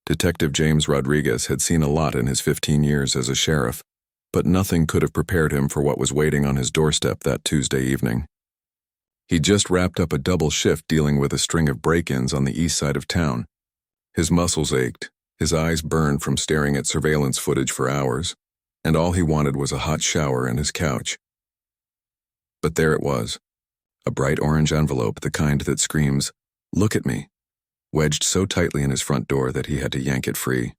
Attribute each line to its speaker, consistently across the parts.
Speaker 1: Detective James Rodriguez had seen a lot in his 15 years as a sheriff, but nothing could have prepared him for what was waiting on his doorstep that Tuesday evening. He'd just wrapped up a double shift dealing with a string of break-ins on the east side of town. His muscles ached, his eyes burned from staring at surveillance footage for hours, and all he wanted was a hot shower and his couch. But there it was, a bright orange envelope, the kind that screams, "Look at me," wedged so tightly in his front door that he had to yank it free.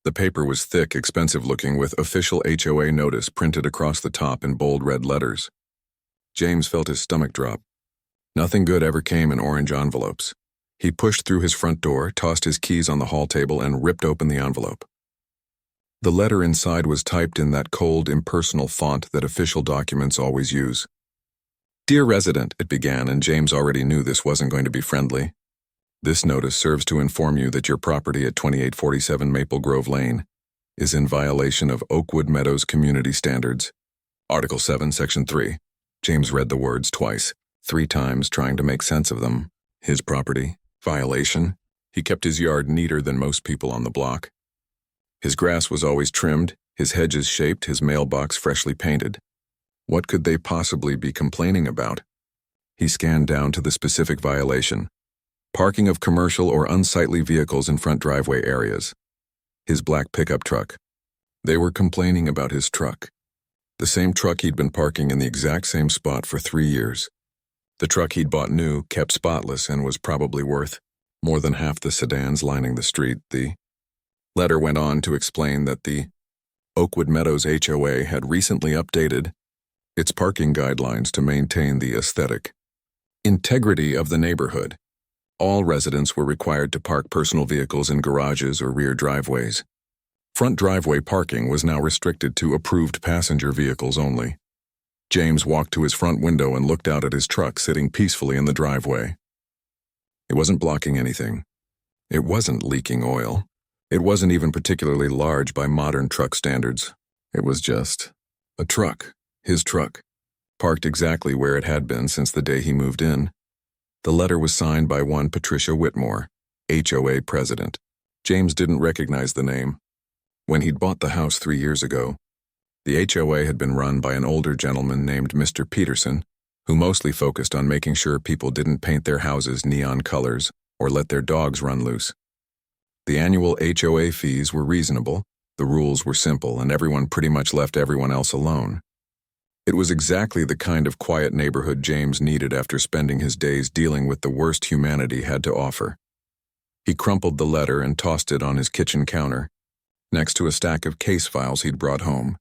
Speaker 1: The paper was thick, expensive-looking, with official HOA notice printed across the top in bold red letters. James felt his stomach drop. Nothing good ever came in orange envelopes. He pushed through his front door, tossed his keys on the hall table, and ripped open the envelope. The letter inside was typed in that cold, impersonal font that official documents always use. "Dear resident," it began, and James already knew this wasn't going to be friendly. "This notice serves to inform you that your property at 2847 Maple Grove Lane is in violation of Oakwood Meadows Community Standards. Article 7, Section 3. James read the words twice, 3 times, trying to make sense of them. His property, violation. He kept his yard neater than most people on the block. His grass was always trimmed, his hedges shaped, his mailbox freshly painted. What could they possibly be complaining about? He scanned down to the specific violation. Parking of commercial or unsightly vehicles in front driveway areas. His black pickup truck. They were complaining about his truck. The same truck he'd been parking in the exact same spot for 3 years. The truck he'd bought new, kept spotless, and was probably worth more than half the sedans lining the street. The letter went on to explain that the Oakwood Meadows HOA had recently updated its parking guidelines to maintain the aesthetic integrity of the neighborhood. All residents were required to park personal vehicles in garages or rear driveways. Front driveway parking was now restricted to approved passenger vehicles only. James walked to his front window and looked out at his truck sitting peacefully in the driveway. It wasn't blocking anything. It wasn't leaking oil. It wasn't even particularly large by modern truck standards. It was just a truck, his truck, parked exactly where it had been since the day he moved in. The letter was signed by one Patricia Whitmore, HOA president. James didn't recognize the name. When he'd bought the house 3 years ago, the HOA had been run by an older gentleman named Mr. Peterson, who mostly focused on making sure people didn't paint their houses neon colors or let their dogs run loose. The annual HOA fees were reasonable, the rules were simple, and everyone pretty much left everyone else alone. It was exactly the kind of quiet neighborhood James needed after spending his days dealing with the worst humanity had to offer. He crumpled the letter and tossed it on his kitchen counter, next to a stack of case files he'd brought home.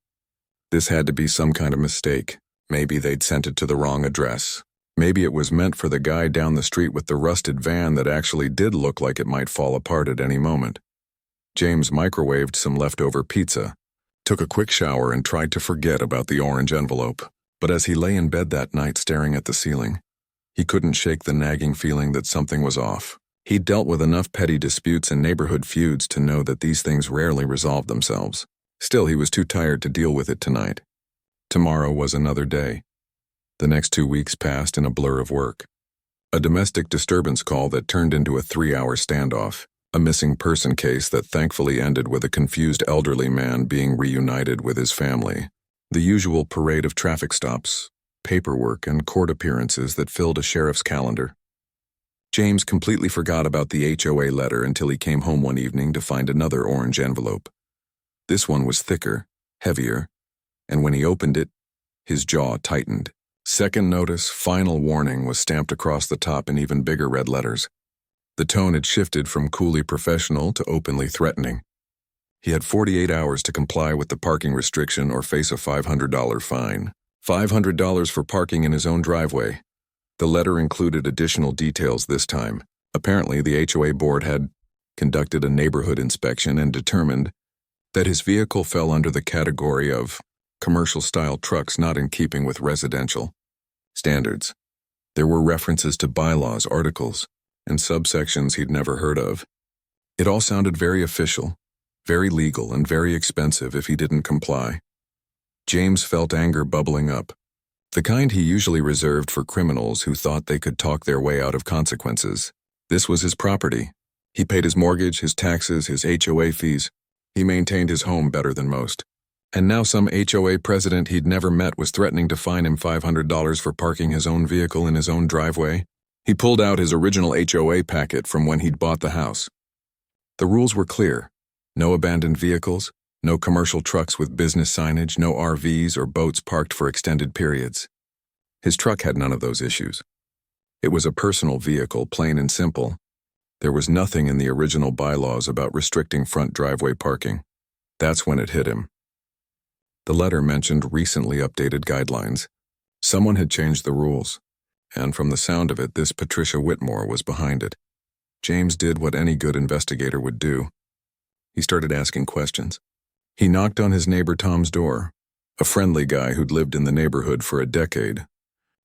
Speaker 1: This had to be some kind of mistake. Maybe they'd sent it to the wrong address. Maybe it was meant for the guy down the street with the rusted van that actually did look like it might fall apart at any moment. James microwaved some leftover pizza, took a quick shower, and tried to forget about the orange envelope. But as he lay in bed that night staring at the ceiling, he couldn't shake the nagging feeling that something was off. He'd dealt with enough petty disputes and neighborhood feuds to know that these things rarely resolved themselves. Still, he was too tired to deal with it tonight. Tomorrow was another day. The next 2 weeks passed in a blur of work. A domestic disturbance call that turned into a 3-hour standoff. A missing person case that thankfully ended with a confused elderly man being reunited with his family. The usual parade of traffic stops, paperwork, and court appearances that filled a sheriff's calendar. James completely forgot about the HOA letter until he came home one evening to find another orange envelope. This one was thicker, heavier, and when he opened it, his jaw tightened. Second notice, final warning was stamped across the top in even bigger red letters. The tone had shifted from coolly professional to openly threatening. He had 48 hours to comply with the parking restriction or face a $500 fine. $500 for parking in his own driveway. The letter included additional details this time. Apparently, the HOA board had conducted a neighborhood inspection and determined that his vehicle fell under the category of commercial-style trucks not in keeping with residential standards. There were references to bylaws, articles, and subsections he'd never heard of. It all sounded very official, very legal, and very expensive if he didn't comply. James felt anger bubbling up, the kind he usually reserved for criminals who thought they could talk their way out of consequences. This was his property, He paid his mortgage, his taxes, his HOA fees. He maintained his home better than most. And now some HOA president he'd never met was threatening to fine him $500 for parking his own vehicle in his own driveway. He pulled out his original HOA packet from when he'd bought the house. The rules were clear. No abandoned vehicles, no commercial trucks with business signage, no RVs or boats parked for extended periods. His truck had none of those issues. It was a personal vehicle, plain and simple. There was nothing in the original bylaws about restricting front driveway parking. That's when it hit him. The letter mentioned recently updated guidelines. Someone had changed the rules, and from the sound of it, this Patricia Whitmore was behind it. James did what any good investigator would do. He started asking questions. He knocked on his neighbor Tom's door, a friendly guy who'd lived in the neighborhood for a decade.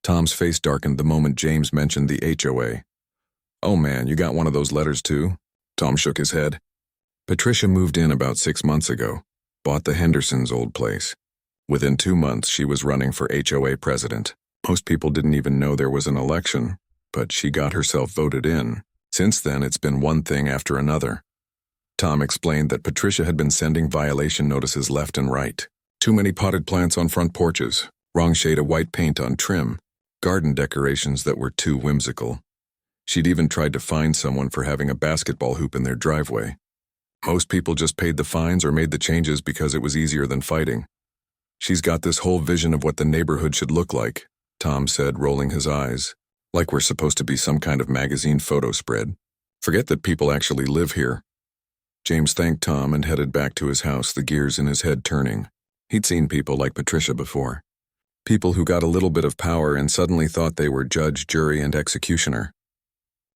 Speaker 1: Tom's face darkened the moment James mentioned the HOA. "Oh man, you got one of those letters too?" Tom shook his head. Patricia moved in about 6 months ago, bought the Hendersons' old place. Within 2 months, she was running for HOA president. Most people didn't even know there was an election, but she got herself voted in. Since then, it's been one thing after another. Tom explained that Patricia had been sending violation notices left and right. Too many potted plants on front porches, wrong shade of white paint on trim, garden decorations that were too whimsical. She'd even tried to fine someone for having a basketball hoop in their driveway. Most people just paid the fines or made the changes because it was easier than fighting. "She's got this whole vision of what the neighborhood should look like," Tom said, rolling his eyes, "like we're supposed to be some kind of magazine photo spread. Forget that people actually live here." James thanked Tom and headed back to his house, the gears in his head turning. He'd seen people like Patricia before. People who got a little bit of power and suddenly thought they were judge, jury, and executioner.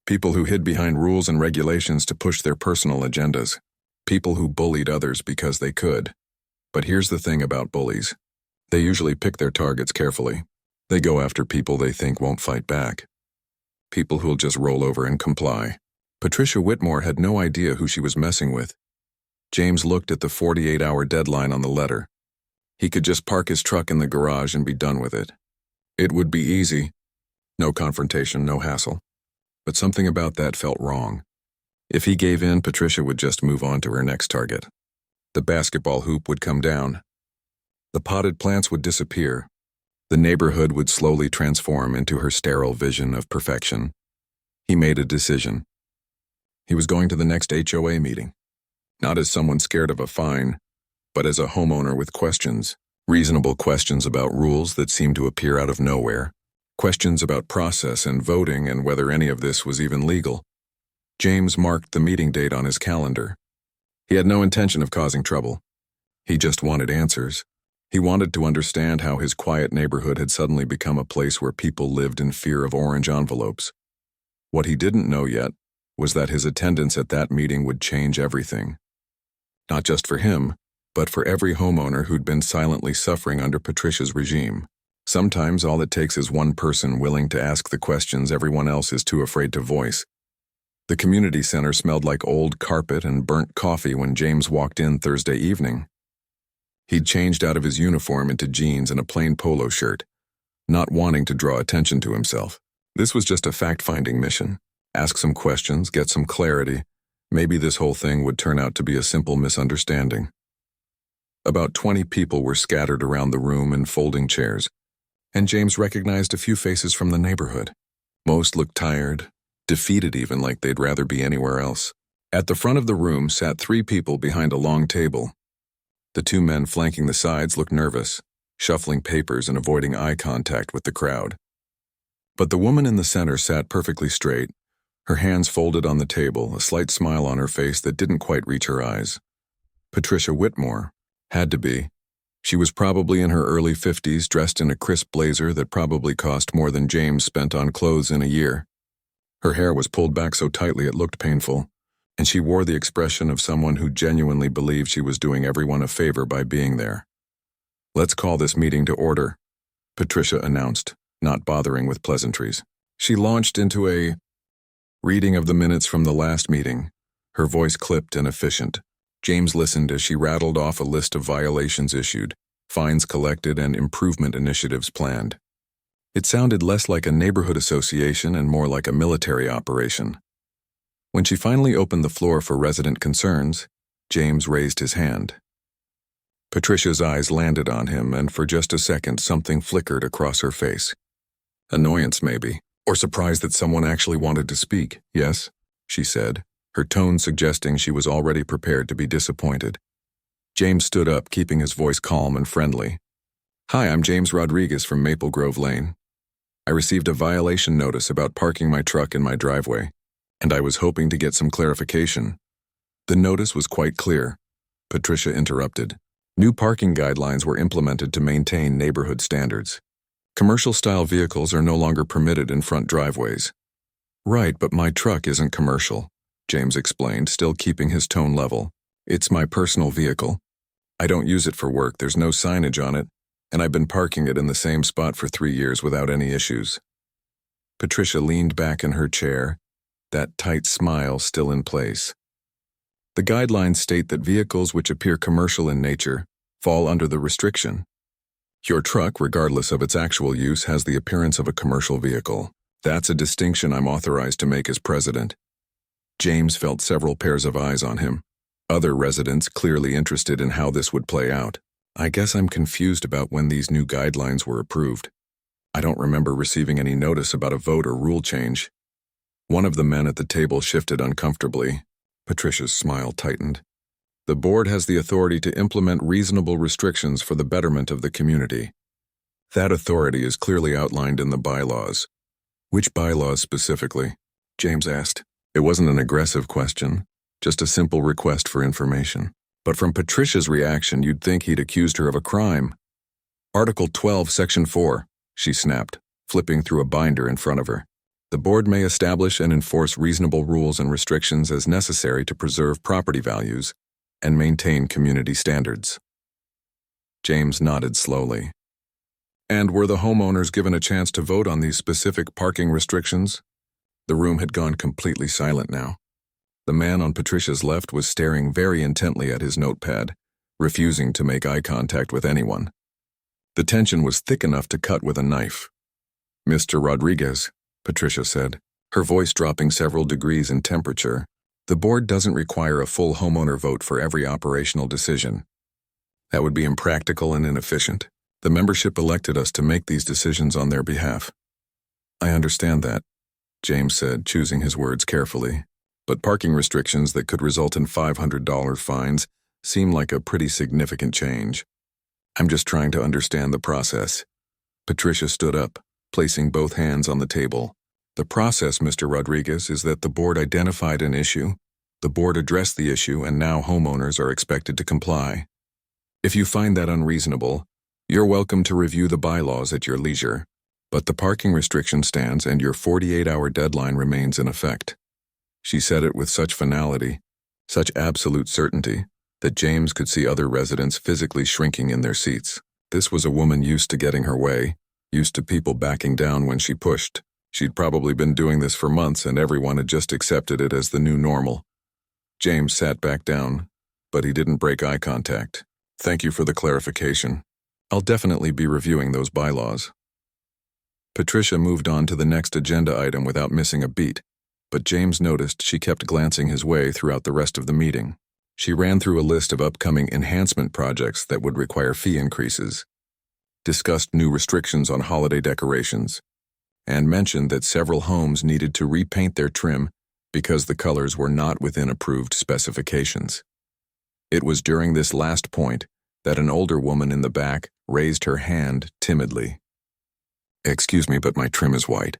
Speaker 1: People who hid behind rules and regulations to push their personal agendas. People who bullied others because they could. But here's the thing about bullies. They usually pick their targets carefully. They go after people they think won't fight back. People who'll just roll over and comply. Patricia Whitmore had no idea who she was messing with. James looked at the 48-hour deadline on the letter. He could just park his truck in the garage and be done with it. It would be easy. No confrontation, no hassle. But something about that felt wrong. If he gave in, Patricia would just move on to her next target. The basketball hoop would come down. The potted plants would disappear. The neighborhood would slowly transform into her sterile vision of perfection. He made a decision. He was going to the next HOA meeting. Not as someone scared of a fine, but as a homeowner with questions. Reasonable questions about rules that seemed to appear out of nowhere. Questions about process and voting and whether any of this was even legal. James marked the meeting date on his calendar. He had no intention of causing trouble. He just wanted answers. He wanted to understand how his quiet neighborhood had suddenly become a place where people lived in fear of orange envelopes. What he didn't know yet was that his attendance at that meeting would change everything. Not just for him, but for every homeowner who'd been silently suffering under Patricia's regime. Sometimes all it takes is one person willing to ask the questions everyone else is too afraid to voice. The community center smelled like old carpet and burnt coffee when James walked in Thursday evening. He'd changed out of his uniform into jeans and a plain polo shirt, not wanting to draw attention to himself. This was just a fact-finding mission. Ask some questions, get some clarity. Maybe this whole thing would turn out to be a simple misunderstanding. About 20 people were scattered around the room in folding chairs, and James recognized a few faces from the neighborhood. Most looked tired, defeated even, like they'd rather be anywhere else. At the front of the room sat 3 people behind a long table. The 2 men flanking the sides looked nervous, shuffling papers and avoiding eye contact with the crowd. But the woman in the center sat perfectly straight, her hands folded on the table, a slight smile on her face that didn't quite reach her eyes. Patricia Whitmore. Had to be. She was probably in her early 50s, dressed in a crisp blazer that probably cost more than James spent on clothes in a year. Her hair was pulled back so tightly it looked painful, and she wore the expression of someone who genuinely believed she was doing everyone a favor by being there. "Let's call this meeting to order," Patricia announced, not bothering with pleasantries. She launched into a reading of the minutes from the last meeting, her voice clipped and efficient. James listened as she rattled off a list of violations issued, fines collected, and improvement initiatives planned. It sounded less like a neighborhood association and more like a military operation. When she finally opened the floor for resident concerns, James raised his hand. Patricia's eyes landed on him, and for just a second something flickered across her face. Annoyance, maybe, or surprise that someone actually wanted to speak. "Yes," she said, her tone suggesting she was already prepared to be disappointed. James stood up, keeping his voice calm and friendly. "Hi, I'm James Rodriguez from Maple Grove Lane. I received a violation notice about parking my truck in my driveway, and I was hoping to get some clarification." The notice was quite clear. Patricia interrupted. New parking guidelines were implemented to maintain neighborhood standards. Commercial-style vehicles are no longer permitted in front driveways. "Right, but my truck isn't commercial," James explained, still keeping his tone level. "It's my personal vehicle. I don't use it for work, there's no signage on it, and I've been parking it in the same spot for 3 years without any issues." Patricia leaned back in her chair, that tight smile still in place. The guidelines state that vehicles which appear commercial in nature fall under the restriction. Your truck, regardless of its actual use, has the appearance of a commercial vehicle. That's a distinction I'm authorized to make as president. James felt several pairs of eyes on him, other residents clearly interested in how this would play out. "I guess I'm confused about when these new guidelines were approved. I don't remember receiving any notice about a vote or rule change." One of the men at the table shifted uncomfortably. Patricia's smile tightened. "The board has the authority to implement reasonable restrictions for the betterment of the community. That authority is clearly outlined in the bylaws." "Which bylaws specifically?" James asked. It wasn't an aggressive question, just a simple request for information. But from Patricia's reaction, you'd think he'd accused her of a crime. "Article 12, Section 4, she snapped, flipping through a binder in front of her. "The board may establish and enforce reasonable rules and restrictions as necessary to preserve property values and maintain community standards." James nodded slowly. "And were the homeowners given a chance to vote on these specific parking restrictions?" The room had gone completely silent now. The man on Patricia's left was staring very intently at his notepad, refusing to make eye contact with anyone. The tension was thick enough to cut with a knife. "Mr. Rodriguez," Patricia said, her voice dropping several degrees in temperature, "the board doesn't require a full homeowner vote for every operational decision. That would be impractical and inefficient. The membership elected us to make these decisions on their behalf." "I understand that," James said, choosing his words carefully. "But parking restrictions that could result in $500 fines seem like a pretty significant change. I'm just trying to understand the process." Patricia stood up, placing both hands on the table. "The process, Mr. Rodriguez, is that the board identified an issue, the board addressed the issue, and now homeowners are expected to comply. If you find that unreasonable, you're welcome to review the bylaws at your leisure, but the parking restriction stands and your 48-hour deadline remains in effect." She said it with such finality, such absolute certainty, that James could see other residents physically shrinking in their seats. This was a woman used to getting her way, used to people backing down when she pushed. She'd probably been doing this for months and everyone had just accepted it as the new normal. James sat back down, but he didn't break eye contact. "Thank you for the clarification. I'll definitely be reviewing those bylaws." Patricia moved on to the next agenda item without missing a beat, but James noticed she kept glancing his way throughout the rest of the meeting. She ran through a list of upcoming enhancement projects that would require fee increases, discussed new restrictions on holiday decorations, and mentioned that several homes needed to repaint their trim because the colors were not within approved specifications. It was during this last point that an older woman in the back raised her hand timidly. "Excuse me, but my trim is white.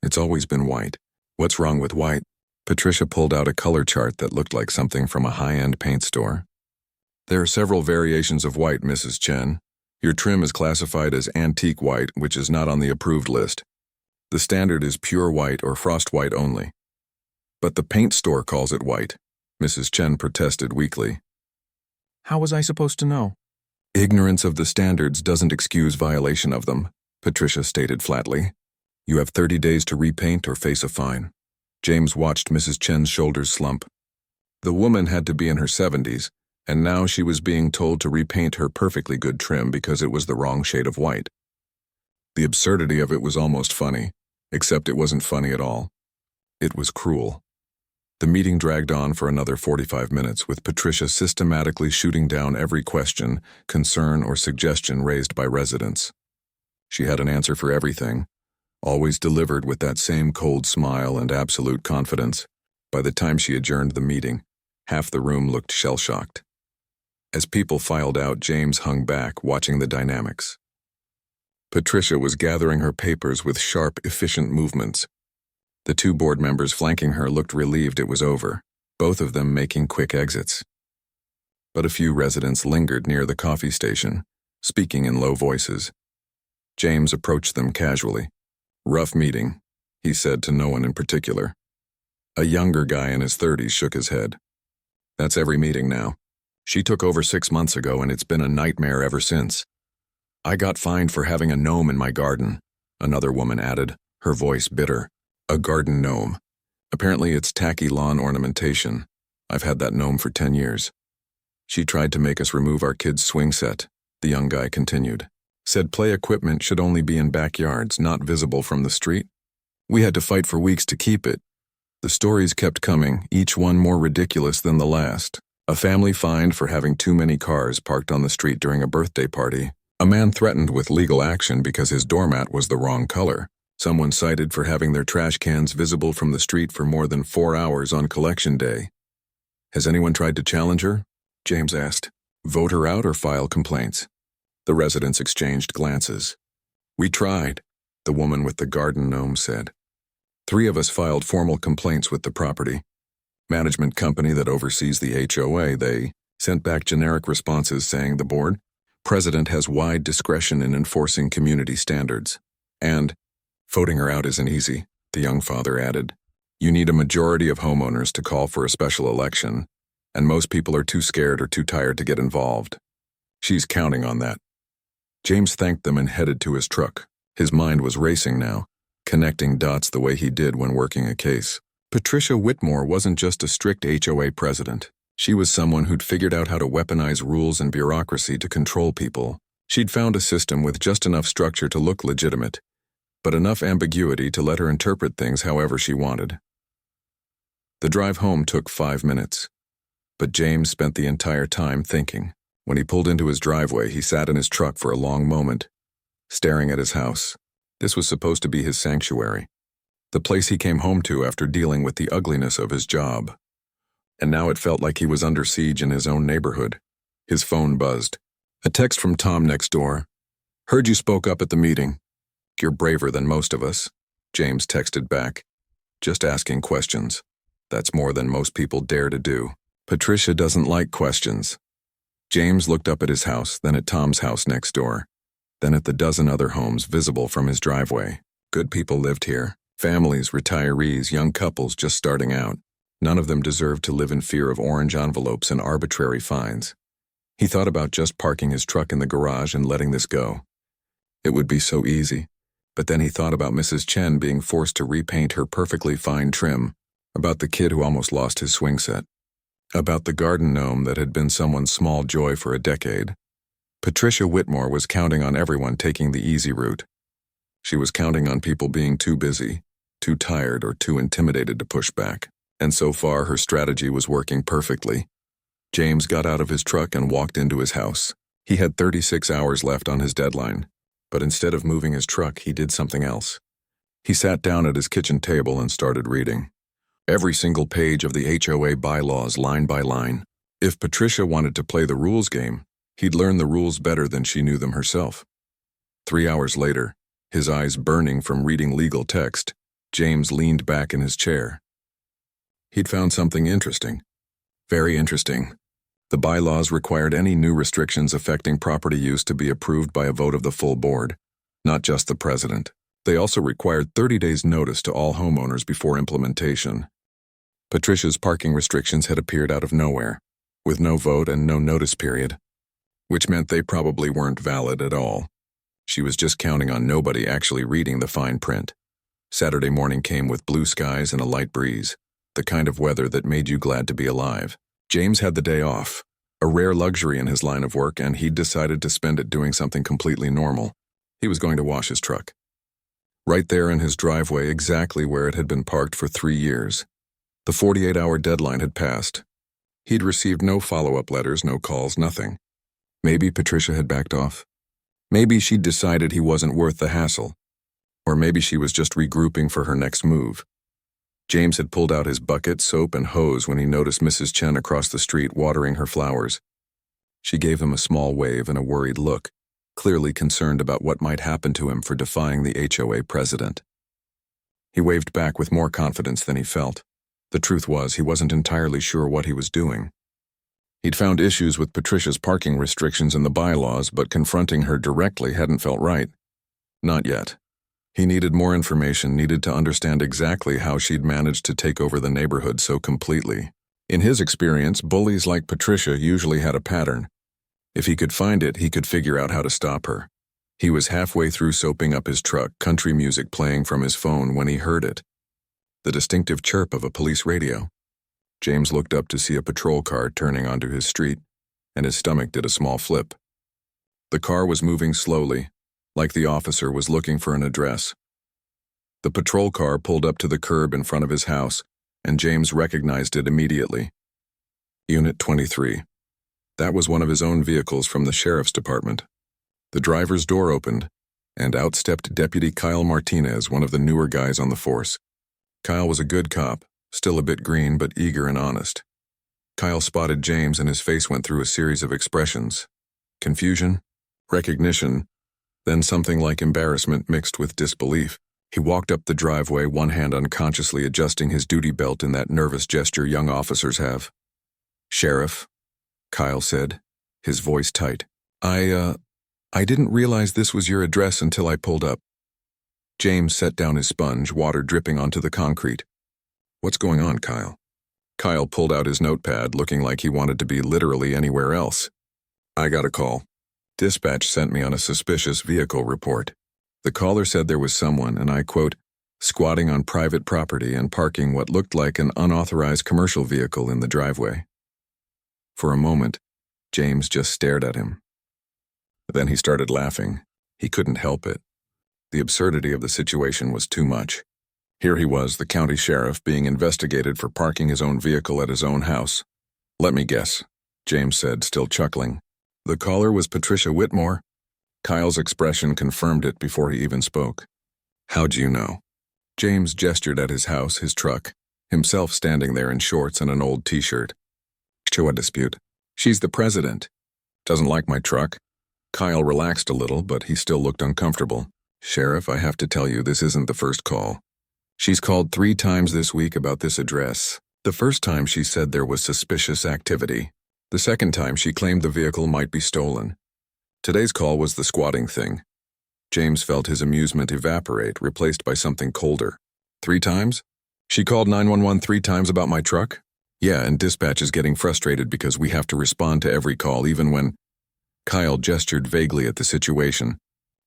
Speaker 1: It's always been white." "What's wrong with white?" Patricia pulled out a color chart that looked like something from a high-end paint store. "There are several variations of white, Mrs. Chen. Your trim is classified as antique white, which is not on the approved list. The standard is pure white or frost white only." "But the paint store calls it white," Mrs. Chen protested weakly. "How was I supposed to know?" "Ignorance of the standards doesn't excuse violation of them," Patricia stated flatly. "You have 30 days to repaint or face a fine." James watched Mrs. Chen's shoulders slump. The woman had to be in her 70s, and now she was being told to repaint her perfectly good trim because it was the wrong shade of white. The absurdity of it was almost funny, except it wasn't funny at all. It was cruel. The meeting dragged on for another 45 minutes, with Patricia systematically shooting down every question, concern, or suggestion raised by residents. She had an answer for everything, always delivered with that same cold smile and absolute confidence. By the time she adjourned the meeting, half the room looked shell-shocked. As people filed out, James hung back, watching the dynamics. Patricia was gathering her papers with sharp, efficient movements. The two board members flanking her looked relieved it was over, both of them making quick exits. But a few residents lingered near the coffee station, speaking in low voices. James approached them casually. "Rough meeting," he said to no one in particular. A younger guy in his 30s shook his head. "That's every meeting now. She took over 6 months ago and it's been a nightmare ever since. I got fined for having a gnome in my garden," another woman added, her voice bitter. "A garden gnome. Apparently it's tacky lawn ornamentation. I've had that gnome for 10 years. She tried to make us remove our kid's swing set," the young guy continued. "Said play equipment should only be in backyards, not visible from the street. We had to fight for weeks to keep it." The stories kept coming, each one more ridiculous than the last. A family fined for having too many cars parked on the street during a birthday party. A man threatened with legal action because his doormat was the wrong color. Someone cited for having their trash cans visible from the street for more than 4 hours on collection day. "Has anyone tried to challenge her?" James asked. "Vote her out or file complaints?" The residents exchanged glances. "We tried," the woman with the garden gnome said. "3 of us filed formal complaints with the property management company that oversees the HOA. They sent back generic responses saying the board president has wide discretion in enforcing community standards. And voting her out isn't easy," the young father added. "You need a majority of homeowners to call for a special election, and most people are too scared or too tired to get involved. She's counting on that." James thanked them and headed to his truck. His mind was racing now, connecting dots the way he did when working a case. Patricia Whitmore wasn't just a strict HOA president. She was someone who'd figured out how to weaponize rules and bureaucracy to control people. She'd found a system with just enough structure to look legitimate, but enough ambiguity to let her interpret things however she wanted. The drive home took 5 minutes, but James spent the entire time thinking. When he pulled into his driveway, he sat in his truck for a long moment, staring at his house. This was supposed to be his sanctuary, the place he came home to after dealing with the ugliness of his job. And now it felt like he was under siege in his own neighborhood. His phone buzzed. A text from Tom next door. "Heard you spoke up at the meeting. You're braver than most of us," James texted back. "Just asking questions. That's more than most people dare to do." Patricia doesn't like questions. James looked up at his house, then at Tom's house next door, then at the dozen other homes visible from his driveway. Good people lived here. Families, retirees, young couples just starting out. None of them deserved to live in fear of orange envelopes and arbitrary fines. He thought about just parking his truck in the garage and letting this go. It would be so easy. But then he thought about Mrs. Chen being forced to repaint her perfectly fine trim, about the kid who almost lost his swing set, about the garden gnome that had been someone's small joy for a decade. Patricia Whitmore was counting on everyone taking the easy route. She was counting on people being too busy, too tired, or too intimidated to push back. And so far, her strategy was working perfectly. James got out of his truck and walked into his house. He had 36 hours left on his deadline, but instead of moving his truck, he did something else. He sat down at his kitchen table and started reading. Every single page of the HOA bylaws, line by line. If Patricia wanted to play the rules game, he'd learn the rules better than she knew them herself. 3 hours later, his eyes burning from reading legal text, James leaned back in his chair. He'd found something interesting. Very interesting. The bylaws required any new restrictions affecting property use to be approved by a vote of the full board, not just the president. They also required 30 days' notice to all homeowners before implementation. Patricia's parking restrictions had appeared out of nowhere, with no vote and no notice period, which meant they probably weren't valid at all. She was just counting on nobody actually reading the fine print. Saturday morning came with blue skies and a light breeze, the kind of weather that made you glad to be alive. James had the day off, a rare luxury in his line of work, and he'd decided to spend it doing something completely normal. He was going to wash his truck. Right there in his driveway, exactly where it had been parked for 3 years. The 48-hour deadline had passed. He'd received no follow-up letters, no calls, nothing. Maybe Patricia had backed off. Maybe she'd decided he wasn't worth the hassle. Or maybe she was just regrouping for her next move. James had pulled out his bucket, soap, and hose when he noticed Mrs. Chen across the street watering her flowers. She gave him a small wave and a worried look, clearly concerned about what might happen to him for defying the HOA president. He waved back with more confidence than he felt. The truth was, he wasn't entirely sure what he was doing. He'd found issues with Patricia's parking restrictions in the bylaws, but confronting her directly hadn't felt right. Not yet. He needed more information, needed to understand exactly how she'd managed to take over the neighborhood so completely. In his experience, bullies like Patricia usually had a pattern. If he could find it, he could figure out how to stop her. He was halfway through soaping up his truck, country music playing from his phone, when he heard it. The distinctive chirp of a police radio. James looked up to see a patrol car turning onto his street, and his stomach did a small flip. The car was moving slowly, like the officer was looking for an address. The patrol car pulled up to the curb in front of his house, and James recognized it immediately. Unit 23. That was one of his own vehicles from the sheriff's department. The driver's door opened, and out stepped Deputy Kyle Martinez, one of the newer guys on the force. Kyle was a good cop, still a bit green but eager and honest. Kyle spotted James and his face went through a series of expressions. Confusion, recognition, then something like embarrassment mixed with disbelief. He walked up the driveway, one hand unconsciously adjusting his duty belt in that nervous gesture young officers have. "Sheriff," Kyle said, his voice tight. I didn't realize this was your address until I pulled up." James set down his sponge, water dripping onto the concrete. "What's going on, Kyle?" Kyle pulled out his notepad, looking like he wanted to be literally anywhere else. "I got a call. Dispatch sent me on a suspicious vehicle report. The caller said there was someone, and I quote, squatting on private property and parking what looked like an unauthorized commercial vehicle in the driveway." For a moment, James just stared at him. Then he started laughing. He couldn't help it. The absurdity of the situation was too much. Here he was, the county sheriff, being investigated for parking his own vehicle at his own house. "Let me guess," James said, still chuckling. "The caller was Patricia Whitmore?" Kyle's expression confirmed it before he even spoke. "How'd you know?" James gestured at his house, his truck, himself standing there in shorts and an old t-shirt. "HOA dispute. She's the president. Doesn't like my truck." Kyle relaxed a little, but he still looked uncomfortable. "Sheriff, I have to tell you, this isn't the first call. She's called 3 times this week about this address. The first time she said there was suspicious activity. The second time she claimed the vehicle might be stolen. Today's call was the squatting thing." James felt his amusement evaporate, replaced by something colder. 3 times? She called 911 3 times about my truck? Yeah, and dispatch is getting frustrated because we have to respond to every call even when... Kyle gestured vaguely at the situation.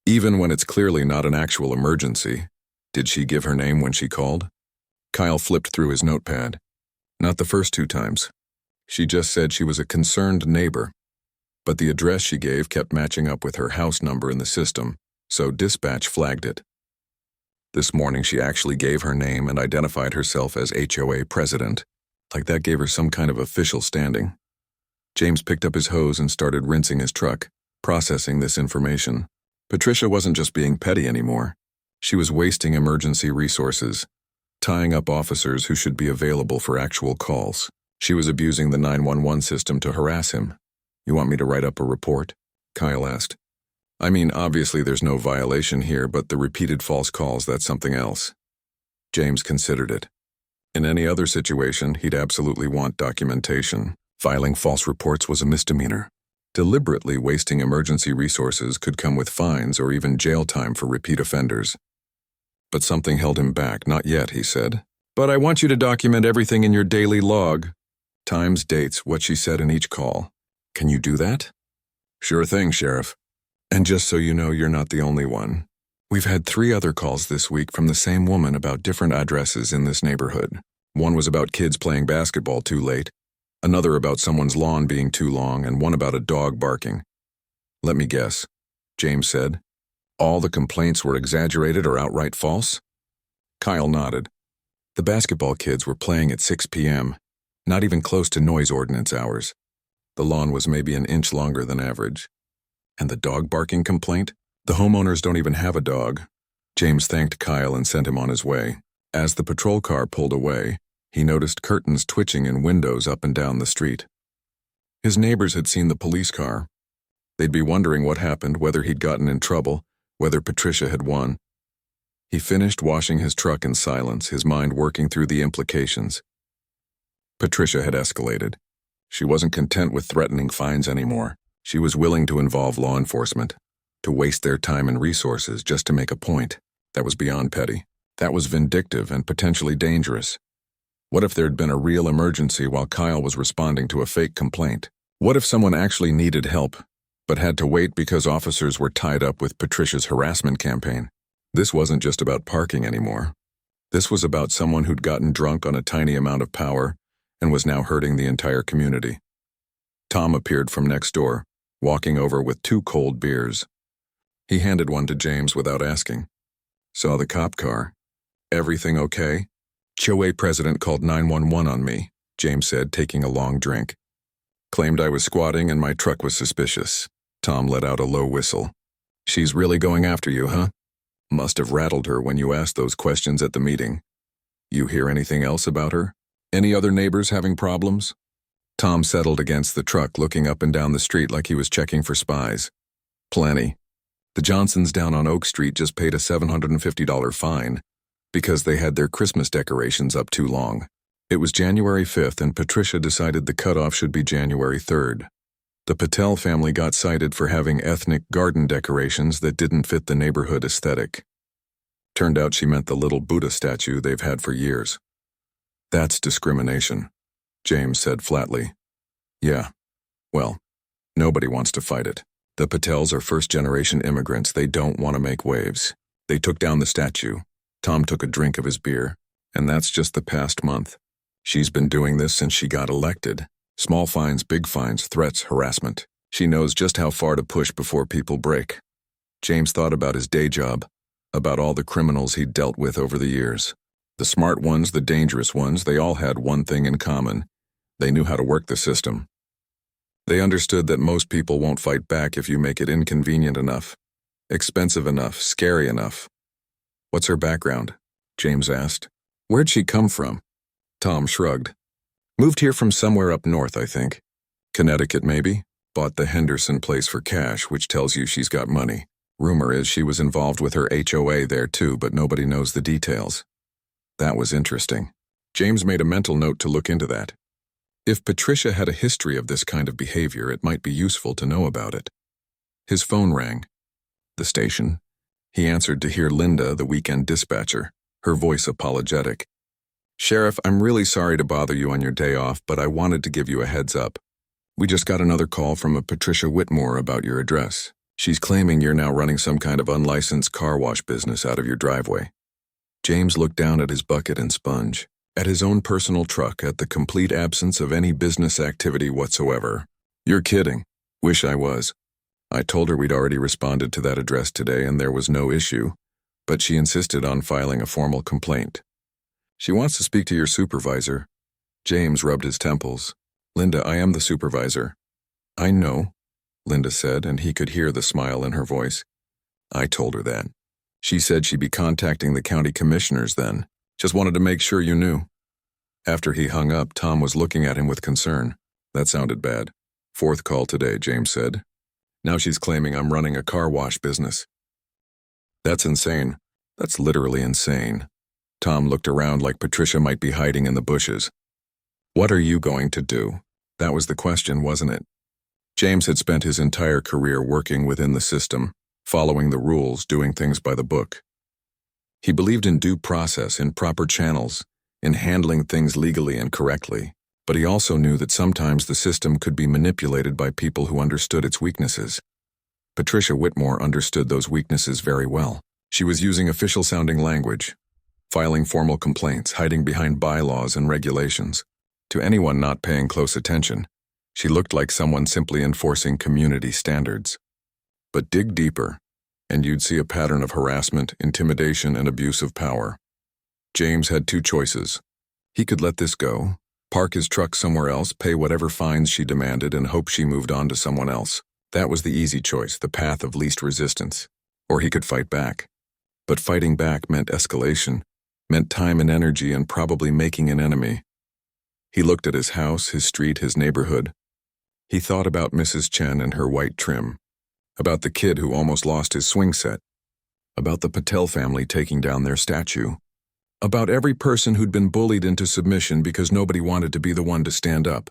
Speaker 1: "Even when it's clearly not an actual emergency. Did she give her name when she called?" Kyle flipped through his notepad. "Not the first 2 times. She just said she was a concerned neighbor. But the address she gave kept matching up with her house number in the system, so dispatch flagged it. This morning she actually gave her name and identified herself as HOA president, like that gave her some kind of official standing." James picked up his hose and started rinsing his truck, processing this information. Patricia wasn't just being petty anymore. She was wasting emergency resources, tying up officers who should be available for actual calls. She was abusing the 911 system to harass him. "You want me to write up a report?" Kyle asked. "I mean, obviously there's no violation here, but the repeated false calls, that's something else." James considered it. In any other situation, he'd absolutely want documentation. Filing false reports was a misdemeanor. Deliberately wasting emergency resources could come with fines or even jail time for repeat offenders. But something held him back. "Not yet," he said. "But I want you to document everything in your daily log. Times, dates, what she said in each call. Can you do that?" "Sure thing, Sheriff. And just so you know, you're not the only one. We've had 3 other calls this week from the same woman about different addresses in this neighborhood. One was about kids playing basketball too late, another about someone's lawn being too long, and one about a dog barking." "Let me guess," James said. "All the complaints were exaggerated or outright false?" Kyle nodded. The basketball kids were playing at 6 p.m., not even close to noise ordinance hours. The lawn was maybe an inch longer than average. And the dog barking complaint? The homeowners don't even have a dog. James thanked Kyle and sent him on his way. As the patrol car pulled away, he noticed curtains twitching in windows up and down the street. His neighbors had seen the police car. They'd be wondering what happened, whether he'd gotten in trouble, whether Patricia had won. He finished washing his truck in silence, his mind working through the implications. Patricia had escalated. She wasn't content with threatening fines anymore. She was willing to involve law enforcement, to waste their time and resources just to make a point. That was beyond petty. That was vindictive and potentially dangerous. What if there'd been a real emergency while Kyle was responding to a fake complaint? What if someone actually needed help, but had to wait because officers were tied up with Patricia's harassment campaign? This wasn't just about parking anymore. This was about someone who'd gotten drunk on a tiny amount of power and was now hurting the entire community. Tom appeared from next door, walking over with 2 cold beers. He handed one to James without asking. Saw the cop car. Everything okay? HOA president called 911 on me, James said, taking a long drink. Claimed I was squatting and my truck was suspicious. Tom let out a low whistle. She's really going after you, huh? Must have rattled her when you asked those questions at the meeting. You hear anything else about her? Any other neighbors having problems? Tom settled against the truck, looking up and down the street like he was checking for spies. Plenty. The Johnsons down on Oak Street just paid a $750 fine because they had their Christmas decorations up too long. It was January 5th and Patricia decided the cutoff should be January 3rd. The Patel family got cited for having ethnic garden decorations that didn't fit the neighborhood aesthetic. Turned out she meant the little Buddha statue they've had for years. That's discrimination, James said flatly. Yeah, well, nobody wants to fight it. The Patels are first-generation immigrants. They don't want to make waves. They took down the statue. Tom took a drink of his beer, and that's just the past month. She's been doing this since she got elected. Small fines, big fines, threats, harassment. She knows just how far to push before people break. James thought about his day job, about all the criminals he'd dealt with over the years. The smart ones, the dangerous ones, they all had one thing in common. They knew how to work the system. They understood that most people won't fight back if you make it inconvenient enough, expensive enough, scary enough. What's her background? James asked. Where'd she come from? Tom shrugged. Moved here from somewhere up north, I think. Connecticut, maybe? Bought the Henderson place for cash, which tells you she's got money. Rumor is she was involved with her HOA there too, but nobody knows the details. That was interesting. James made a mental note to look into that. If Patricia had a history of this kind of behavior, it might be useful to know about it. His phone rang. The station. He answered to hear Linda, the weekend dispatcher, her voice apologetic. Sheriff, I'm really sorry to bother you on your day off, but I wanted to give you a heads up. We just got another call from a Patricia Whitmore about your address. She's claiming you're now running some kind of unlicensed car wash business out of your driveway. James looked down at his bucket and sponge, at his own personal truck, at the complete absence of any business activity whatsoever. You're kidding. Wish I was. I told her we'd already responded to that address today and there was no issue, but she insisted on filing a formal complaint. She wants to speak to your supervisor. James rubbed his temples. Linda, I am the supervisor. I know, Linda said, and he could hear the smile in her voice. I told her that. She said she'd be contacting the county commissioners then. Just wanted to make sure you knew. After he hung up, Tom was looking at him with concern. That sounded bad. 4th call today, James said. Now she's claiming I'm running a car wash business. That's insane. That's literally insane. Tom looked around like Patricia might be hiding in the bushes. What are you going to do? That was the question, wasn't it? James had spent his entire career working within the system, following the rules, doing things by the book. He believed in due process, in proper channels, in handling things legally and correctly, but he also knew that sometimes the system could be manipulated by people who understood its weaknesses. Patricia Whitmore understood those weaknesses very well. She was using official-sounding language, filing formal complaints, hiding behind bylaws and regulations. To anyone not paying close attention, she looked like someone simply enforcing community standards. But dig deeper, and you'd see a pattern of harassment, intimidation, and abuse of power. James had two choices. He could let this go, park his truck somewhere else, pay whatever fines she demanded, and hope she moved on to someone else. That was the easy choice, the path of least resistance. Or he could fight back. But fighting back meant escalation, meant time and energy, and probably making an enemy. He looked at his house, his street, his neighborhood. He thought about Mrs. Chen and her white trim, about the kid who almost lost his swing set, about the Patel family taking down their statue, about every person who'd been bullied into submission because nobody wanted to be the one to stand up.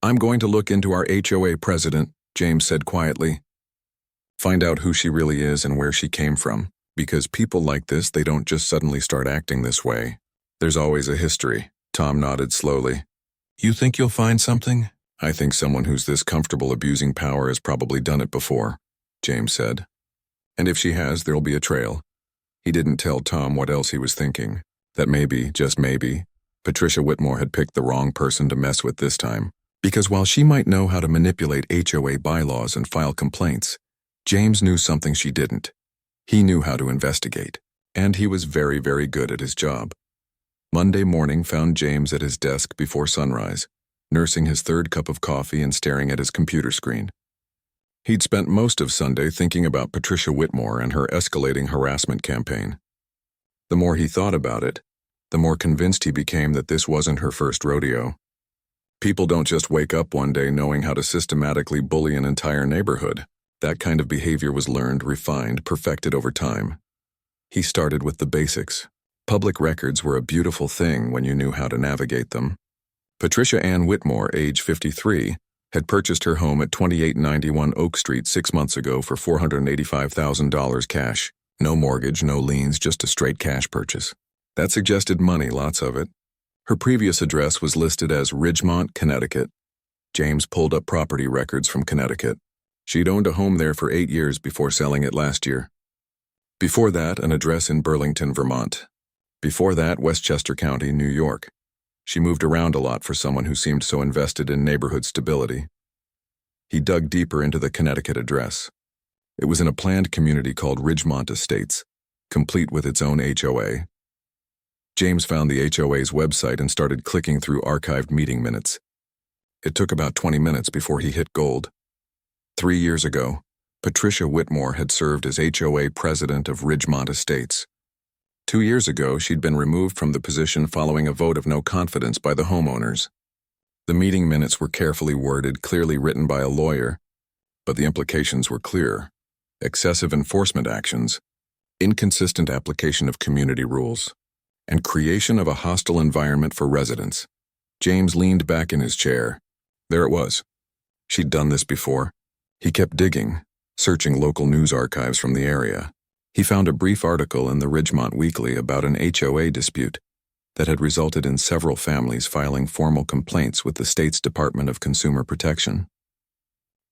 Speaker 1: "I'm going to look into our HOA president," James said quietly. "Find out who she really is and where she came from, because people like this, they don't just suddenly start acting this way. There's always a history." Tom nodded slowly. "You think you'll find something?" "I think someone who's this comfortable abusing power has probably done it before," James said. "And if she has, there'll be a trail." He didn't tell Tom what else he was thinking, that maybe, just maybe, Patricia Whitmore had picked the wrong person to mess with this time. Because while she might know how to manipulate HOA bylaws and file complaints, James knew something she didn't. He knew how to investigate, and he was very, very good at his job. Monday morning found James at his desk before sunrise, nursing his third cup of coffee and staring at his computer screen. He'd spent most of Sunday thinking about Patricia Whitmore and her escalating harassment campaign. The more he thought about it, the more convinced he became that this wasn't her first rodeo. People don't just wake up one day knowing how to systematically bully an entire neighborhood. That kind of behavior was learned, refined, perfected over time. He started with the basics. Public records were a beautiful thing when you knew how to navigate them. Patricia Ann Whitmore, age 53, had purchased her home at 2891 Oak Street 6 months ago for $485,000 cash. No mortgage, no liens, just a straight cash purchase. That suggested money, lots of it. Her previous address was listed as Ridgemont, Connecticut. James pulled up property records from Connecticut. She'd owned a home there for 8 years before selling it last year. Before that, an address in Burlington, Vermont. Before that, Westchester County, New York. She moved around a lot for someone who seemed so invested in neighborhood stability. He dug deeper into the Connecticut address. It was in a planned community called Ridgemont Estates, complete with its own HOA. James found the HOA's website and started clicking through archived meeting minutes. It took about 20 minutes before he hit gold. 3 years ago, Patricia Whitmore had served as HOA president of Ridgemont Estates. 2 years ago, she'd been removed from the position following a vote of no confidence by the homeowners. The meeting minutes were carefully worded, clearly written by a lawyer, but the implications were clear. Excessive enforcement actions, inconsistent application of community rules, and creation of a hostile environment for residents. James leaned back in his chair. There it was. She'd done this before. He kept digging, searching local news archives from the area. He found a brief article in the Ridgemont Weekly about an HOA dispute that had resulted in several families filing formal complaints with the state's Department of Consumer Protection.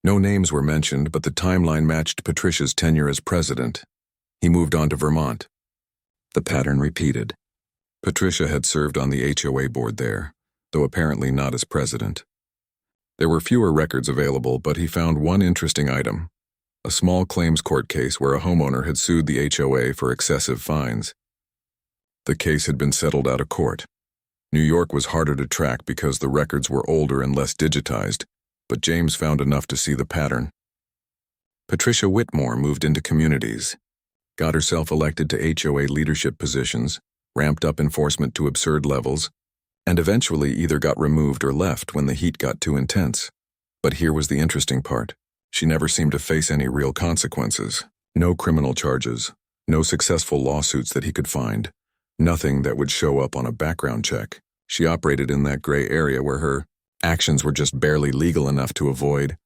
Speaker 1: No names were mentioned, but the timeline matched Patricia's tenure as president. He moved on to Vermont. The pattern repeated. Patricia had served on the HOA board there, though apparently not as president. There were fewer records available, but he found one interesting item. A small claims court case where a homeowner had sued the HOA for excessive fines. The case had been settled out of court. New York was harder to track because the records were older and less digitized, but James found enough to see the pattern. Patricia Whitmore moved into communities, got herself elected to HOA leadership positions, ramped up enforcement to absurd levels, and eventually either got removed or left when the heat got too intense. But here was the interesting part. She never seemed to face any real consequences. No criminal charges, no successful lawsuits that he could find, nothing that would show up on a background check. She operated in that gray area where her actions were just barely legal enough to avoid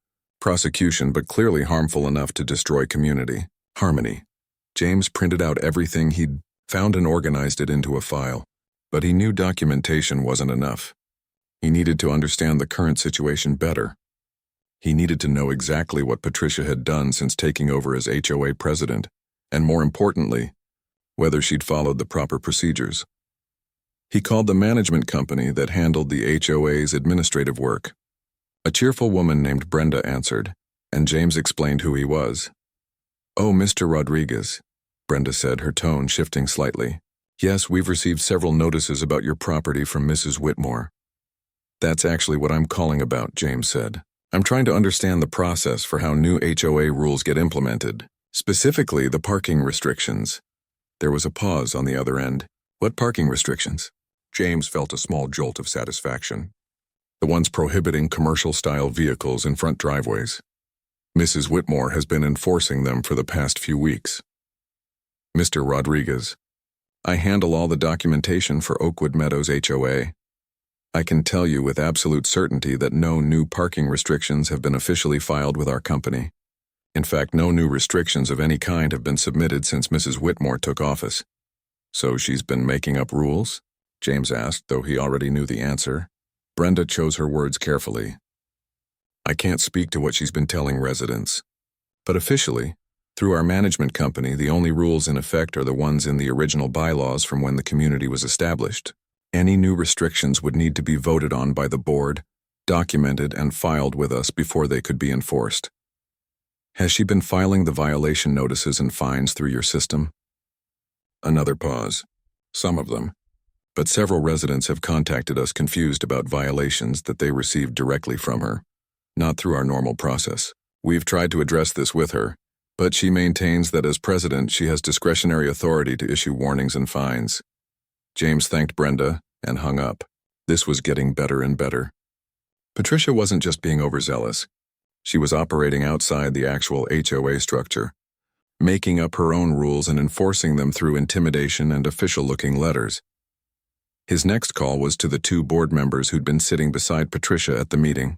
Speaker 1: prosecution, but clearly harmful enough to destroy community harmony. James printed out everything he'd found and organized it into a file, but he knew documentation wasn't enough. He needed to understand the current situation better. He needed to know exactly what Patricia had done since taking over as HOA president, and more importantly, whether she'd followed the proper procedures. He called the management company that handled the HOA's administrative work. A cheerful woman named Brenda answered, and James explained who he was. "Oh, Mr. Rodriguez," Brenda said, her tone shifting slightly. Yes, we've received several notices about your property from Mrs. Whitmore. That's actually what I'm calling about, James said. I'm trying to understand the process for how new HOA rules get implemented, specifically the parking restrictions. There was a pause on the other end. What parking restrictions? James felt a small jolt of satisfaction. The ones prohibiting commercial-style vehicles in front driveways. Mrs. Whitmore has been enforcing them for the past few weeks. Mr. Rodriguez, I handle all the documentation for Oakwood Meadows HOA. I can tell you with absolute certainty that no new parking restrictions have been officially filed with our company. In fact, no new restrictions of any kind have been submitted since Mrs. Whitmore took office. So she's been making up rules? James asked, though he already knew the answer. Brenda chose her words carefully. I can't speak to what she's been telling residents. But officially, through our management company, the only rules in effect are the ones in the original bylaws from when the community was established. Any new restrictions would need to be voted on by the board, documented and filed with us before they could be enforced. Has she been filing the violation notices and fines through your system? Another pause. Some of them. But several residents have contacted us confused about violations that they received directly from her, not through our normal process. We've tried to address this with her, but she maintains that as president she has discretionary authority to issue warnings and fines. James thanked Brenda and hung up. This was getting better and better. Patricia wasn't just being overzealous. She was operating outside the actual HOA structure, making up her own rules and enforcing them through intimidation and official-looking letters. His next call was to the two board members who'd been sitting beside Patricia at the meeting.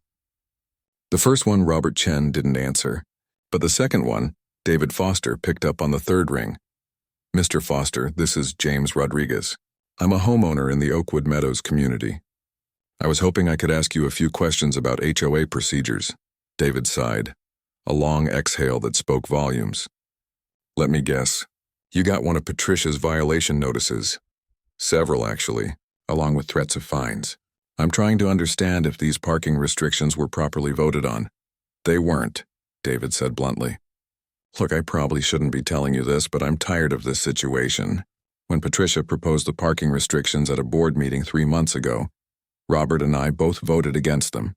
Speaker 1: The first one, Robert Chen, didn't answer, but the second one, David Foster, picked up on the third ring. Mr. Foster, this is James Rodriguez. I'm a homeowner in the Oakwood Meadows community. I was hoping I could ask you a few questions about HOA procedures. David sighed, a long exhale that spoke volumes. Let me guess. You got one of Patricia's violation notices. Several, actually, along with threats of fines. I'm trying to understand if these parking restrictions were properly voted on. They weren't, David said bluntly. Look, I probably shouldn't be telling you this, but I'm tired of this situation. When Patricia proposed the parking restrictions at a board meeting 3 months ago, Robert and I both voted against them.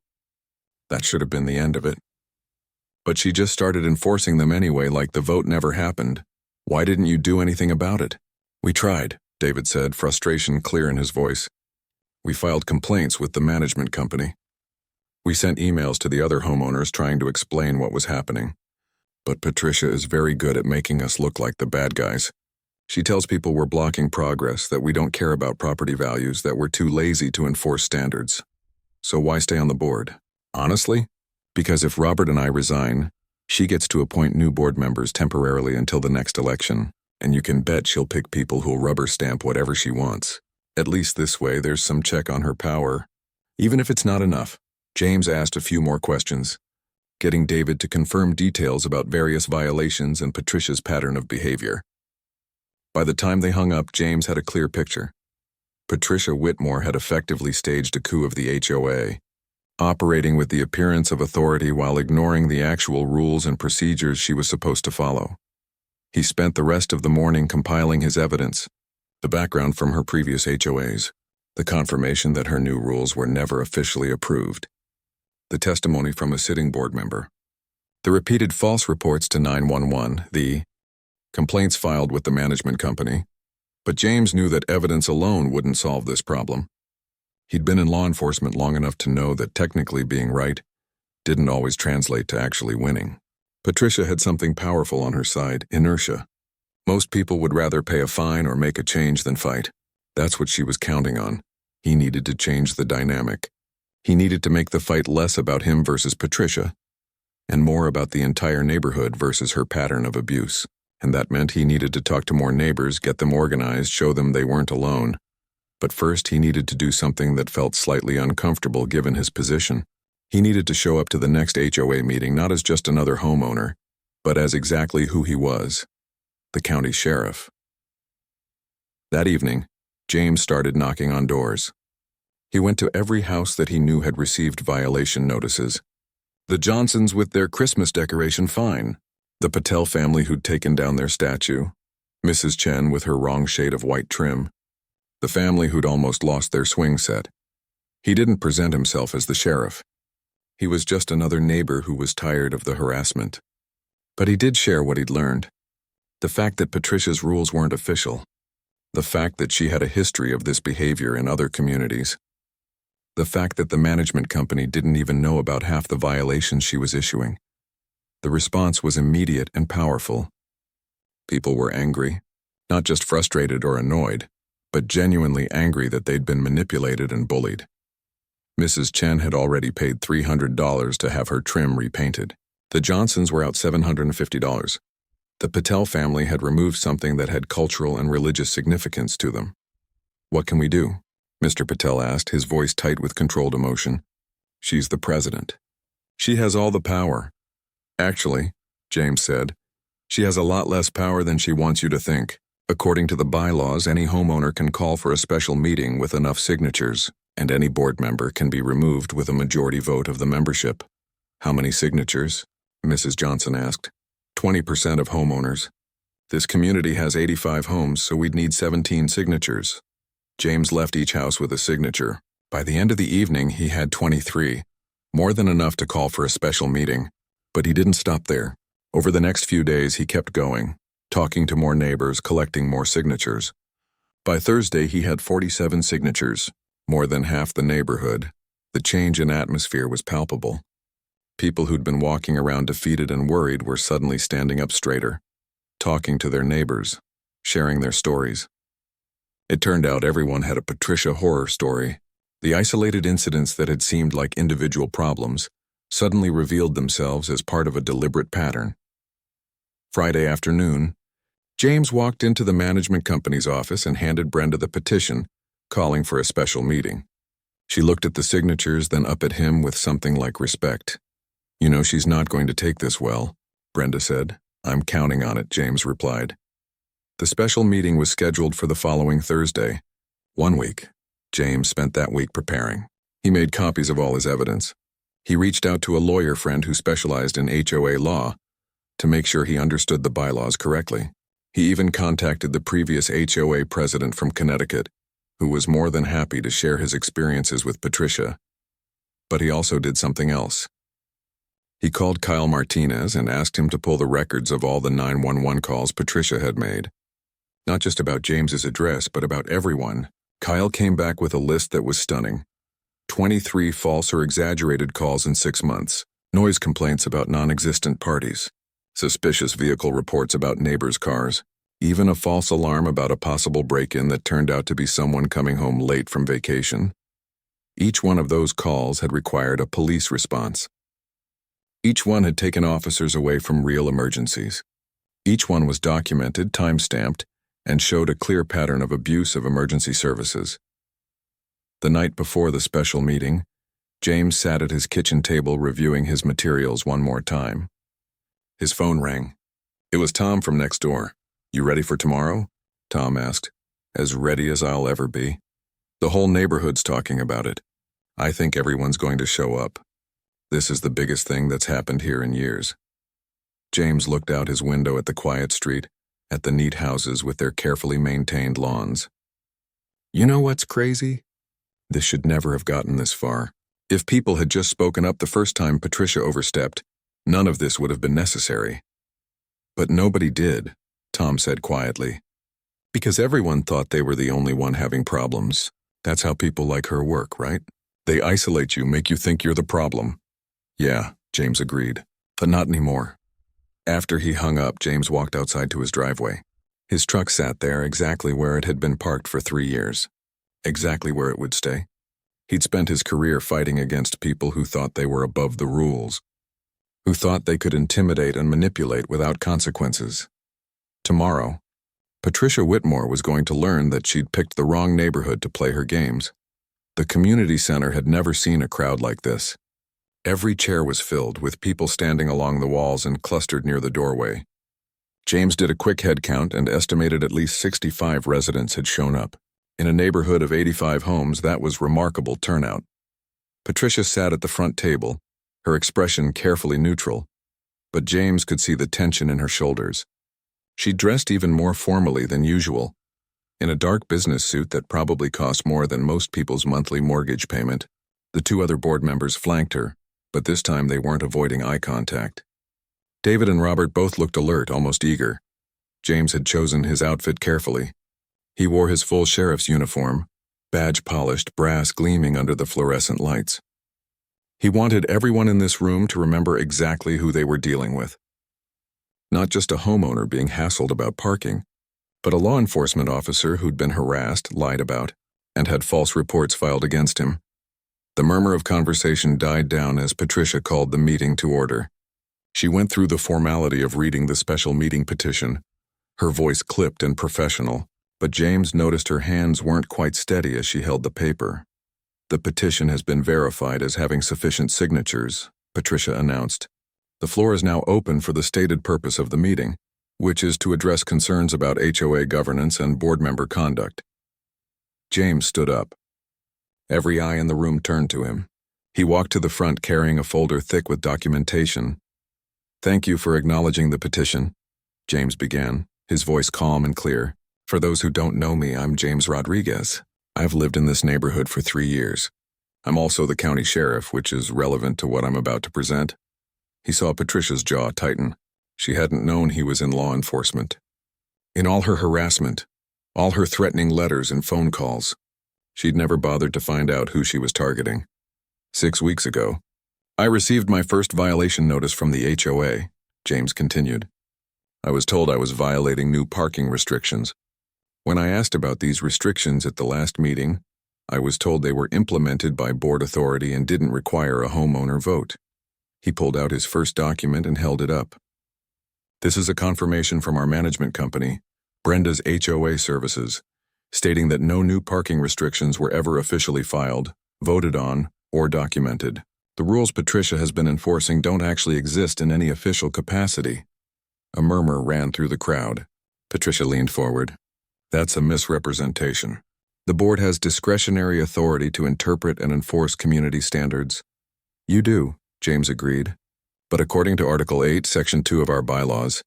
Speaker 1: That should have been the end of it. But she just started enforcing them anyway, like the vote never happened. Why didn't you do anything about it? We tried, David said, frustration clear in his voice. We filed complaints with the management company. We sent emails to the other homeowners trying to explain what was happening. But Patricia is very good at making us look like the bad guys. She tells people we're blocking progress, that we don't care about property values, that we're too lazy to enforce standards. So why stay on the board? Honestly? Because if Robert and I resign, she gets to appoint new board members temporarily until the next election, and you can bet she'll pick people who'll rubber stamp whatever she wants. At least this way there's some check on her power. Even if it's not enough, James asked a few more questions, getting David to confirm details about various violations and Patricia's pattern of behavior. By the time they hung up, James had a clear picture. Patricia Whitmore had effectively staged a coup of the HOA, operating with the appearance of authority while ignoring the actual rules and procedures she was supposed to follow. He spent the rest of the morning compiling his evidence, the background from her previous HOAs, the confirmation that her new rules were never officially approved, the testimony from a sitting board member, the repeated false reports to 911, the complaints filed with the management company. But James knew that evidence alone wouldn't solve this problem. He'd been in law enforcement long enough to know that technically being right didn't always translate to actually winning. Patricia had something powerful on her side, inertia. Most people would rather pay a fine or make a change than fight. That's what she was counting on. He needed to change the dynamic. He needed to make the fight less about him versus Patricia, and more about the entire neighborhood versus her pattern of abuse. And that meant he needed to talk to more neighbors, get them organized, show them they weren't alone. But first he needed to do something that felt slightly uncomfortable given his position. He needed to show up to the next HOA meeting not as just another homeowner, but as exactly who he was, the county sheriff. That evening, James started knocking on doors. He went to every house that he knew had received violation notices. The Johnsons with their Christmas decoration fine, the Patel family who'd taken down their statue, Mrs. Chen with her wrong shade of white trim, the family who'd almost lost their swing set. He didn't present himself as the sheriff. He was just another neighbor who was tired of the harassment. But he did share what he'd learned. The fact that Patricia's rules weren't official. The fact that she had a history of this behavior in other communities. The fact that the management company didn't even know about half the violations she was issuing. The response was immediate and powerful. People were angry, not just frustrated or annoyed, but genuinely angry that they'd been manipulated and bullied. Mrs. Chen had already paid $300 to have her trim repainted. The Johnsons were out $750. The Patel family had removed something that had cultural and religious significance to them. "What can we do?" Mr. Patel asked, his voice tight with controlled emotion. "She's the president. She has all the power." "Actually," James said, "she has a lot less power than she wants you to think. According to the bylaws, any homeowner can call for a special meeting with enough signatures, and any board member can be removed with a majority vote of the membership." "How many signatures?" Mrs. Johnson asked. 20% of homeowners. This community has 85 homes, so we'd need 17 signatures. James left each house with a signature. By the end of the evening, he had 23, more than enough to call for a special meeting. But he didn't stop there. Over the next few days, he kept going, talking to more neighbors, collecting more signatures. By Thursday, he had 47 signatures, more than half the neighborhood. The change in atmosphere was palpable. People who'd been walking around defeated and worried were suddenly standing up straighter, talking to their neighbors, sharing their stories. It turned out everyone had a Patricia horror story. The isolated incidents that had seemed like individual problems suddenly revealed themselves as part of a deliberate pattern. Friday afternoon, James walked into the management company's office and handed Brenda the petition, calling for a special meeting. She looked at the signatures, then up at him with something like respect. "You know she's not going to take this well," Brenda said. "I'm counting on it," James replied. The special meeting was scheduled for the following Thursday. 1 week. James spent that week preparing. He made copies of all his evidence. He reached out to a lawyer friend who specialized in HOA law to make sure he understood the bylaws correctly. He even contacted the previous HOA president from Connecticut, who was more than happy to share his experiences with Patricia. But he also did something else. He called Kyle Martinez and asked him to pull the records of all the 911 calls Patricia had made. Not just about James's address, but about everyone. Kyle came back with a list that was stunning. 23 false or exaggerated calls in 6 months, noise complaints about non-existent parties, suspicious vehicle reports about neighbors' cars, even a false alarm about a possible break-in that turned out to be someone coming home late from vacation. Each one of those calls had required a police response. Each one had taken officers away from real emergencies. Each one was documented, time-stamped, and showed a clear pattern of abuse of emergency services. The night before the special meeting, James sat at his kitchen table reviewing his materials one more time. His phone rang. It was Tom from next door. "You ready for tomorrow?" Tom asked. "As ready as I'll ever be. The whole neighborhood's talking about it. I think everyone's going to show up. This is the biggest thing that's happened here in years." James looked out his window at the quiet street, at the neat houses with their carefully maintained lawns. "You know what's crazy? This should never have gotten this far. If people had just spoken up the first time Patricia overstepped, none of this would have been necessary." "But nobody did," Tom said quietly. "Because everyone thought they were the only one having problems. That's how people like her work, right? They isolate you, make you think you're the problem." "Yeah," James agreed, "but not anymore." After he hung up, James walked outside to his driveway. His truck sat there exactly where it had been parked for 3 years. Exactly where it would stay. He'd spent his career fighting against people who thought they were above the rules, who thought they could intimidate and manipulate without consequences. Tomorrow, Patricia Whitmore was going to learn that she'd picked the wrong neighborhood to play her games. The community center had never seen a crowd like this. Every chair was filled, with people standing along the walls and clustered near the doorway. James did a quick head count and estimated at least 65 residents had shown up. In a neighborhood of 85 homes, that was remarkable turnout. Patricia sat at the front table, her expression carefully neutral, but James could see the tension in her shoulders. She dressed even more formally than usual, in a dark business suit that probably cost more than most people's monthly mortgage payment. The two other board members flanked her, but this time they weren't avoiding eye contact. David and Robert both looked alert, almost eager. James had chosen his outfit carefully. He wore his full sheriff's uniform, badge polished, brass gleaming under the fluorescent lights. He wanted everyone in this room to remember exactly who they were dealing with. Not just a homeowner being hassled about parking, but a law enforcement officer who'd been harassed, lied about, and had false reports filed against him. The murmur of conversation died down as Patricia called the meeting to order. She went through the formality of reading the special meeting petition, her voice clipped and professional, but James noticed her hands weren't quite steady as she held the paper. "The petition has been verified as having sufficient signatures," Patricia announced. "The floor is now open for the stated purpose of the meeting, which is to address concerns about HOA governance and board member conduct." James stood up. Every eye in the room turned to him. He walked to the front carrying a folder thick with documentation. "Thank you for acknowledging the petition," James began, his voice calm and clear. "For those who don't know me, I'm James Rodriguez. I've lived in this neighborhood for 3 years. I'm also the county sheriff, which is relevant to what I'm about to present." He saw Patricia's jaw tighten. She hadn't known he was in law enforcement. In all her harassment, all her threatening letters and phone calls, she'd never bothered to find out who she was targeting. 6 weeks ago, "I received my first violation notice from the HOA," James continued. "I was told I was violating new parking restrictions. When I asked about these restrictions at the last meeting, I was told they were implemented by board authority and didn't require a homeowner vote." He pulled out his first document and held it up. "This is a confirmation from our management company, Brenda's HOA Services, stating that no new parking restrictions were ever officially filed, voted on, or documented. The rules Patricia has been enforcing don't actually exist in any official capacity." A murmur ran through the crowd. Patricia leaned forward. "That's a misrepresentation. The board has discretionary authority to interpret and enforce community standards." "You do," James agreed. "But according to Article 8, Section 2 of our bylaws,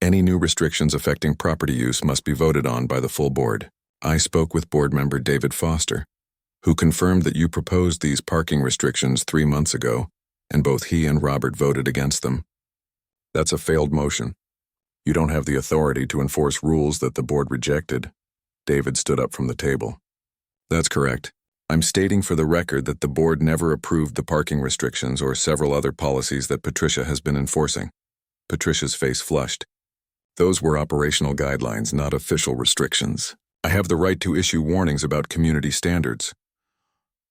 Speaker 1: any new restrictions affecting property use must be voted on by the full board. I spoke with board member David Foster, who confirmed that you proposed these parking restrictions 3 months ago, and both he and Robert voted against them. That's a failed motion. You don't have the authority to enforce rules that the board rejected." David stood up from the table. "That's correct. I'm stating for the record that the board never approved the parking restrictions or several other policies that Patricia has been enforcing." Patricia's face flushed. "Those were operational guidelines, not official restrictions. I have the right to issue warnings about community standards."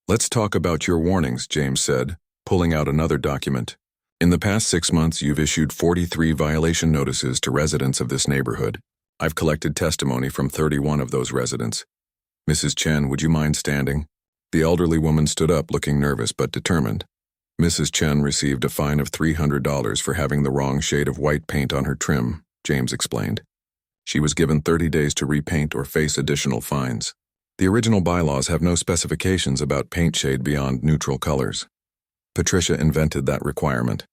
Speaker 1: "Let's talk about your warnings," James said, pulling out another document. "In the past 6 months, you've issued 43 violation notices to residents of this neighborhood. I've collected testimony from 31 of those residents. Mrs. Chen, would you mind standing?" The elderly woman stood up, looking nervous but determined. Mrs. Chen received a fine of $300 for having the wrong shade of white paint on her trim, James explained. She was given 30 days to repaint or face additional fines. The original bylaws have no specifications about paint shade beyond neutral colors. Patricia invented that requirement.